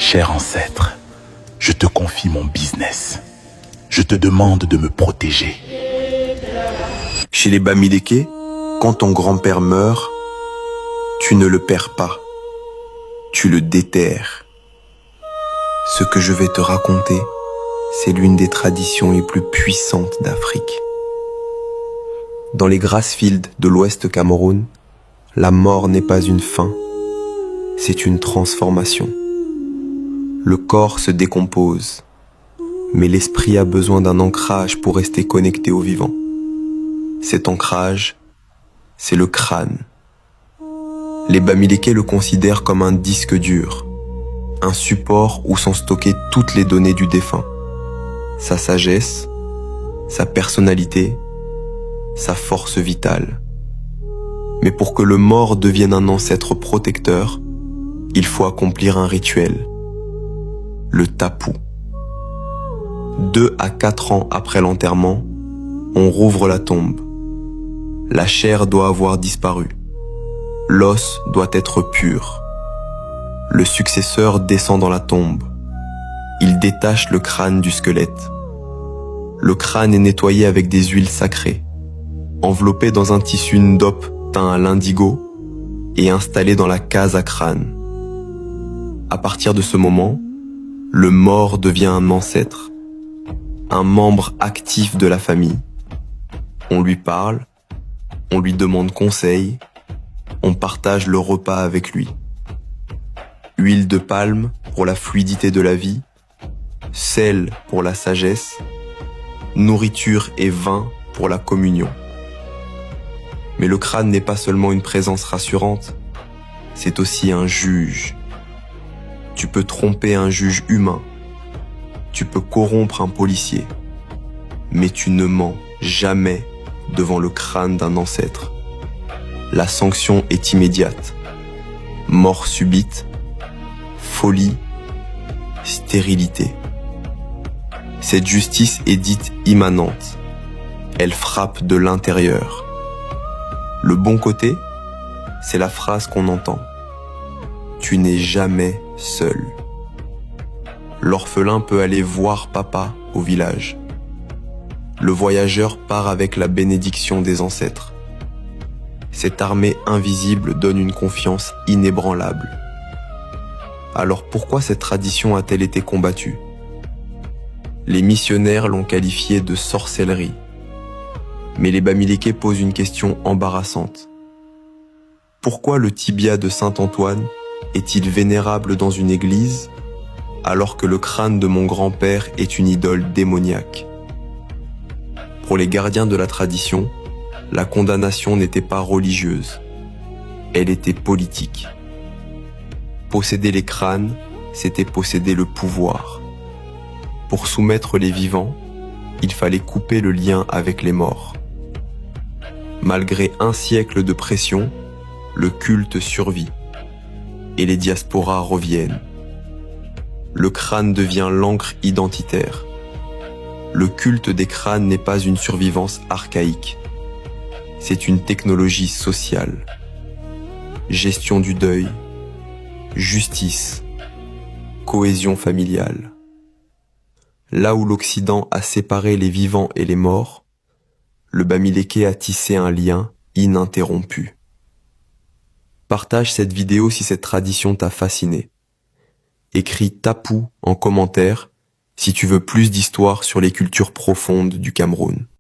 Cher ancêtre, je te confie mon business. Je te demande de me protéger. Chez les Bamileke, quand ton grand-père meurt, tu ne le perds pas, tu le déterres. Ce que je vais te raconter, c'est l'une des traditions les plus puissantes d'Afrique. Dans les Grassfields de l'Ouest Cameroun, la mort n'est pas une fin, c'est une transformation. Le corps se décompose, mais l'esprit a besoin d'un ancrage pour rester connecté au vivant. Cet ancrage, c'est le crâne. Les Bamileke le considèrent comme un disque dur, un support où sont stockées toutes les données du défunt. Sa sagesse, sa personnalité, sa force vitale. Mais pour que le mort devienne un ancêtre protecteur, il faut accomplir un rituel. Le tapu. 2 à 4 ans après l'enterrement, on rouvre la tombe. La chair doit avoir disparu. L'os doit être pur. Le successeur descend dans la tombe. Il détache le crâne du squelette. Le crâne est nettoyé avec des huiles sacrées, enveloppé dans un tissu ndop teint à l'indigo et installé dans la case à crâne. À partir de ce moment, le mort devient un ancêtre, un membre actif de la famille. On lui parle, on lui demande conseil, on partage le repas avec lui. Huile de palme pour la fluidité de la vie, sel pour la sagesse, nourriture et vin pour la communion. Mais le crâne n'est pas seulement une présence rassurante, c'est aussi un juge. Tu peux tromper un juge humain, tu peux corrompre un policier, mais tu ne mens jamais devant le crâne d'un ancêtre. La sanction est immédiate. Mort subite, folie, stérilité. Cette justice est dite immanente. Elle frappe de l'intérieur. Le bon côté, c'est la phrase qu'on entend. Tu n'es jamais seul. L'orphelin peut aller voir papa au village. Le voyageur part avec la bénédiction des ancêtres. Cette armée invisible donne une confiance inébranlable. Alors pourquoi cette tradition a-t-elle été combattue ? Les missionnaires l'ont qualifiée de sorcellerie. Mais les Bamileke posent une question embarrassante. Pourquoi le tibia de Saint Antoine est-il vénérable dans une église alors que le crâne de mon grand-père est une idole démoniaque ? Pour les gardiens de la tradition, la condamnation n'était pas religieuse, elle était politique. Posséder les crânes, c'était posséder le pouvoir. Pour soumettre les vivants, il fallait couper le lien avec les morts. Malgré un siècle de pression, le culte survit et les diasporas reviennent. Le crâne devient l'encre identitaire. Le culte des crânes n'est pas une survivance archaïque. C'est une technologie sociale. Gestion du deuil, justice, cohésion familiale. Là où l'Occident a séparé les vivants et les morts, le Bamileke a tissé un lien ininterrompu. Partage cette vidéo si cette tradition t'a fasciné. Écris tapu en commentaire si tu veux plus d'histoires sur les cultures profondes du Cameroun.